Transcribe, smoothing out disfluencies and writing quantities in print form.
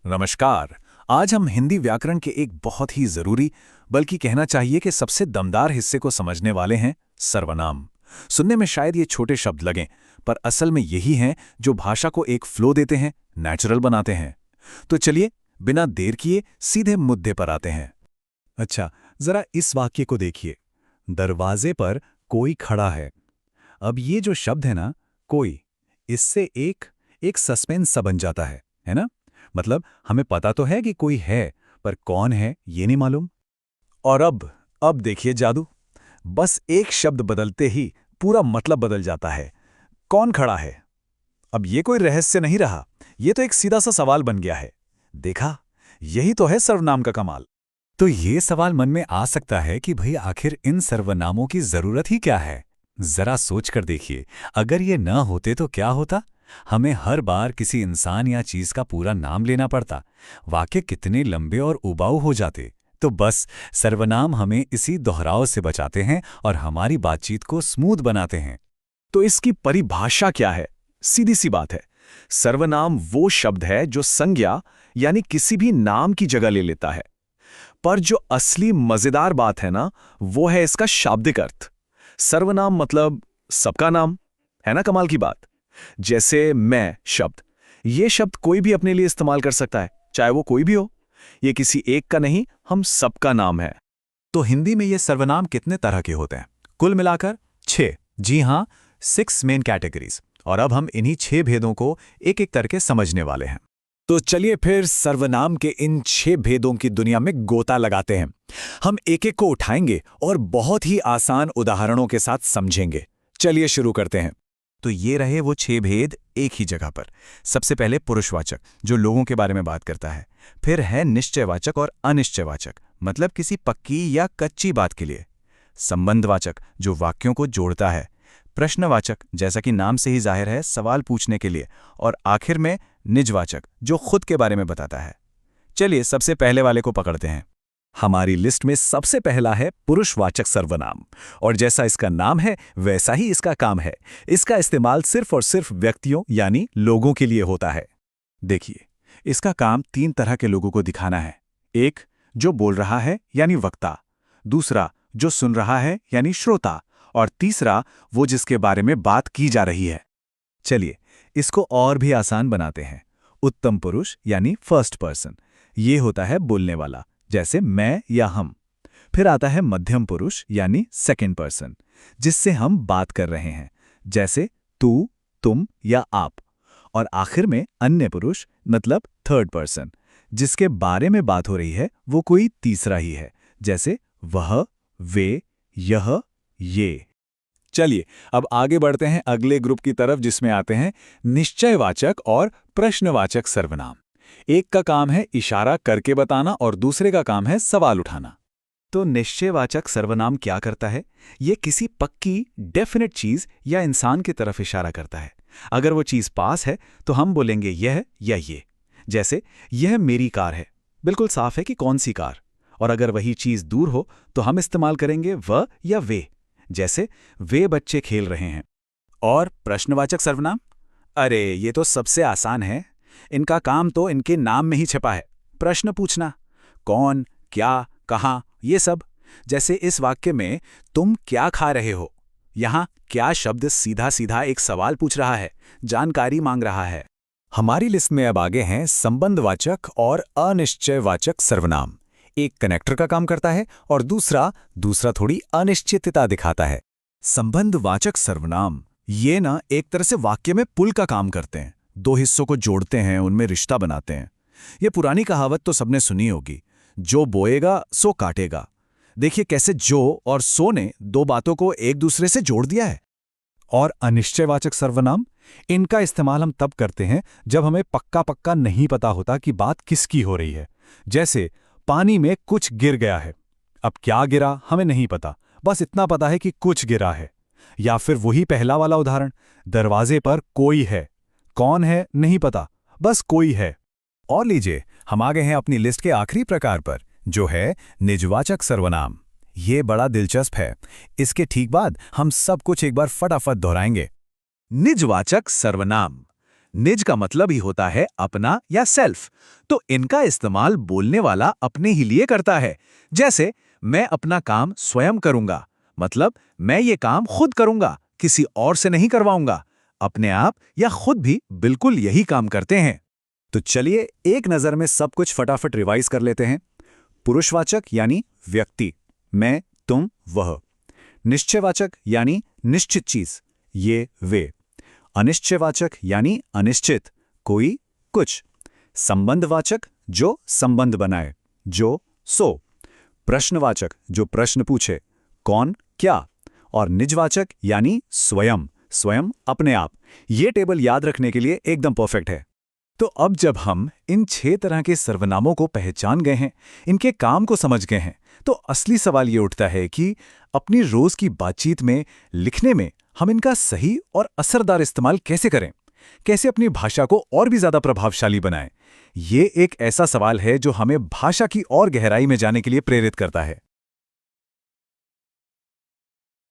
नमस्कार। आज हम हिंदी व्याकरण के एक बहुत ही जरूरी, बल्कि कहना चाहिए कि सबसे दमदार हिस्से को समझने वाले हैं सर्वनाम। सुनने में शायद ये छोटे शब्द लगें, पर असल में यही हैं जो भाषा को एक फ्लो देते हैं, नेचुरल बनाते हैं। तो चलिए, बिना देर किए सीधे मुद्दे पर आते हैं। अच्छा, जरा इस वाक्य को देखिए। दरवाजे पर कोई खड़ा है। अब ये जो शब्द है ना, कोई, इससे एक सस्पेंस सा बन जाता है ना? मतलब हमें पता तो है कि कोई है, पर कौन है ये नहीं मालूम। और अब देखिए जादू। बस एक शब्द बदलते ही पूरा मतलब बदल जाता है। कौन खड़ा है? अब ये कोई रहस्य नहीं रहा, ये तो एक सीधा सा सवाल बन गया है। देखा, यही तो है सर्वनाम का कमाल। तो ये सवाल मन में आ सकता है कि भाई आखिर इन सर्वनामों की जरूरत ही क्या है? जरा सोच कर देखिए, अगर ये न होते तो क्या होता? हमें हर बार किसी इंसान या चीज का पूरा नाम लेना पड़ता, वाक्य कितने लंबे और उबाऊ हो जाते। तो बस सर्वनाम हमें इसी दोहराव से बचाते हैं और हमारी बातचीत को स्मूथ बनाते हैं। तो इसकी परिभाषा क्या है? सीधी सी बात है, सर्वनाम वो शब्द है जो संज्ञा यानी किसी भी नाम की जगह ले लेता है। पर जो असली मजेदार बात है ना, वो है इसका शाब्दिक अर्थ। सर्वनाम मतलब सबका नाम, है ना कमाल की बात। जैसे मैं शब्द, ये शब्द कोई भी अपने लिए इस्तेमाल कर सकता है, चाहे वो कोई भी हो। ये किसी एक का नहीं, हम सबका नाम है। तो हिंदी में ये सर्वनाम कितने तरह के होते हैं? कुल मिलाकर 6। जी हाँ, 6 मेन कैटेगरीज। और अब हम इन्हीं 6 भेदों को एक एक करके समझने वाले हैं। तो चलिए फिर सर्वनाम के इन 6 भेदों की दुनिया में गोता लगाते हैं। हम एक एक को उठाएंगे और बहुत ही आसान उदाहरणों के साथ समझेंगे। चलिए शुरू करते हैं। तो ये रहे वो 6 भेद एक ही जगह पर। सबसे पहले पुरुषवाचक, जो लोगों के बारे में बात करता है। फिर है निश्चयवाचक और अनिश्चयवाचक, मतलब किसी पक्की या कच्ची बात के लिए। संबंधवाचक, जो वाक्यों को जोड़ता है। प्रश्नवाचक, जैसा कि नाम से ही जाहिर है, सवाल पूछने के लिए। और आखिर में निजवाचक, जो खुद के बारे में बताता है। चलिए सबसे पहले वाले को पकड़ते हैं। हमारी लिस्ट में सबसे पहला है पुरुषवाचक सर्वनाम। और जैसा इसका नाम है वैसा ही इसका काम है। इसका इस्तेमाल सिर्फ और सिर्फ व्यक्तियों यानी लोगों के लिए होता है। देखिए, इसका काम 3 तरह के लोगों को दिखाना है। एक, जो बोल रहा है यानी वक्ता। दूसरा, जो सुन रहा है यानी श्रोता। और तीसरा, वो जिसके बारे में बात की जा रही है। चलिए इसको और भी आसान बनाते हैं। उत्तम पुरुष यानी फर्स्ट पर्सन, ये होता है बोलने वाला, जैसे मैं या हम। फिर आता है मध्यम पुरुष यानी सेकंड पर्सन, जिससे हम बात कर रहे हैं, जैसे तू, तुम या आप। और आखिर में अन्य पुरुष मतलब थर्ड पर्सन, जिसके बारे में बात हो रही है वो कोई तीसरा ही है, जैसे वह, वे, यह, ये। चलिए अब आगे बढ़ते हैं अगले ग्रुप की तरफ, जिसमें आते हैं निश्चयवाचक और प्रश्नवाचक सर्वनाम। एक का काम है इशारा करके बताना और दूसरे का काम है सवाल उठाना। तो निश्चयवाचक सर्वनाम क्या करता है? ये किसी पक्की डेफिनेट चीज या इंसान की तरफ इशारा करता है। अगर वो चीज पास है तो हम बोलेंगे यह या ये। जैसे यह मेरी कार है, बिल्कुल साफ है कि कौन सी कार। और अगर वही चीज दूर हो तो हम इस्तेमाल करेंगे वह या वे, जैसे वे बच्चे खेल रहे हैं। और प्रश्नवाचक सर्वनाम, अरे ये तो सबसे आसान है। इनका काम तो इनके नाम में ही छिपा है, प्रश्न पूछना। कौन, क्या, कहाँ, ये सब। जैसे इस वाक्य में तुम क्या खा रहे हो, यहाँ क्या शब्द सीधा सीधा एक सवाल पूछ रहा है, जानकारी मांग रहा है। हमारी लिस्ट में अब आगे हैं संबंधवाचक और अनिश्चयवाचक सर्वनाम। एक कनेक्टर का काम करता है और दूसरा थोड़ी अनिश्चितता दिखाता है। संबंधवाचक सर्वनाम ये ना एक तरह से वाक्य में पुल का काम करते हैं। 2 हिस्सों को जोड़ते हैं, उनमें रिश्ता बनाते हैं। ये पुरानी कहावत तो सबने सुनी होगी, जो बोएगा सो काटेगा। देखिए कैसे जो और सो ने 2 बातों को एक दूसरे से जोड़ दिया है। और अनिश्चयवाचक सर्वनाम, इनका इस्तेमाल हम तब करते हैं जब हमें पक्का पक्का नहीं पता होता कि बात किसकी हो रही है। जैसे पानी में कुछ गिर गया है, अब क्या गिरा हमें नहीं पता, बस इतना पता है कि कुछ गिरा है। या फिर वही पहला वाला उदाहरण, दरवाजे पर कोई है, कौन है नहीं पता, बस कोई है। और लीजिए हम आ गए हैं अपनी लिस्ट के आखिरी प्रकार पर, जो है निजवाचक सर्वनाम। ये बड़ा दिलचस्प है। इसके ठीक बाद हम सब कुछ एक बार फटाफट दोहराएंगे। निजवाचक सर्वनाम, निज का मतलब ही होता है अपना या सेल्फ। तो इनका इस्तेमाल बोलने वाला अपने ही लिए करता है। जैसे मैं अपना काम स्वयं करूंगा, मतलब मैं ये काम खुद करूंगा, किसी और से नहीं करवाऊंगा। अपने आप या खुद भी बिल्कुल यही काम करते हैं। तो चलिए एक नजर में सब कुछ फटाफट रिवाइज कर लेते हैं। पुरुषवाचक यानी व्यक्ति, मैं, तुम, वह। निश्चयवाचक यानी निश्चित चीज, ये, वे। अनिश्चयवाचक यानी अनिश्चित, कोई, कुछ। संबंधवाचक जो संबंध बनाए, जो, सो। प्रश्नवाचक जो प्रश्न पूछे, कौन, क्या। और निजवाचक यानी स्वयं, स्वयं, अपने आप। ये टेबल याद रखने के लिए एकदम परफेक्ट है। तो अब जब हम इन 6 तरह के सर्वनामों को पहचान गए हैं, इनके काम को समझ गए हैं, तो असली सवाल ये उठता है कि अपनी रोज की बातचीत में, लिखने में हम इनका सही और असरदार इस्तेमाल कैसे करें? कैसे अपनी भाषा को और भी ज्यादा प्रभावशाली बनाएं? ये एक ऐसा सवाल है जो हमें भाषा की और गहराई में जाने के लिए प्रेरित करता है।